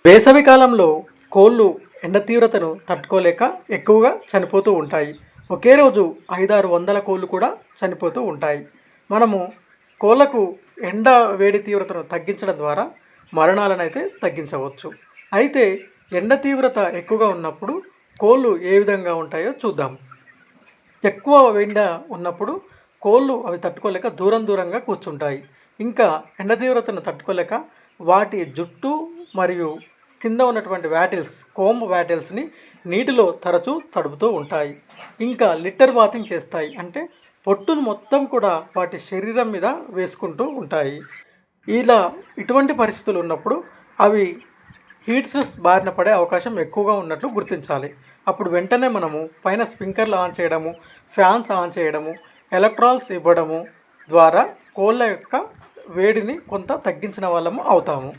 వేసవి కాలంలో కోళ్ళు ఎండ తీవ్రతను తట్టుకోలేక ఎక్కువగా చనిపోతూ ఉంటాయి. ఒకే రోజు 500-600 కోళ్ళు కూడా చనిపోతూ ఉంటాయి. మనము కోళ్ళకు ఎండ వేడి తీవ్రతను తగ్గించడం ద్వారా మరణాలను అయితే తగ్గించవచ్చు. అయితే ఎండ తీవ్రత ఎక్కువగా ఉన్నప్పుడు కోళ్ళు ఏ విధంగా ఉంటాయో చూద్దాం. ఎక్కువ ఎండ ఉన్నప్పుడు కోళ్ళు అవి తట్టుకోలేక దూరంగా కూర్చుంటాయి. ఇంకా ఎండ తీవ్రతను తట్టుకోలేక వాటి జుట్టు మరియు కింద ఉన్నటువంటి కోంబ్ వ్యాటిల్స్ని నీటిలో తరచూ తడుపుతూ ఉంటాయి. ఇంకా లిట్టర్ బాతింగ్ చేస్తాయి, అంటే పొట్టును మొత్తం కూడా వాటి శరీరం మీద వేసుకుంటూ ఉంటాయి. ఇటువంటి పరిస్థితులు ఉన్నప్పుడు అవి హీట్ స్ట్రెస్ బారిన పడే అవకాశం ఎక్కువగా ఉన్నట్లు గుర్తించాలి. అప్పుడు వెంటనే మనము పైన స్ప్రింక్లర్లు ఆన్ చేయడము, ఫ్యాన్స్ ఆన్ చేయడము, ఎలక్ట్రాల్స్ ఇవ్వడము ద్వారా కోళ్ళ యొక్క వేడిని కొంత తగ్గించిన వాళ్ళము అవుతాము.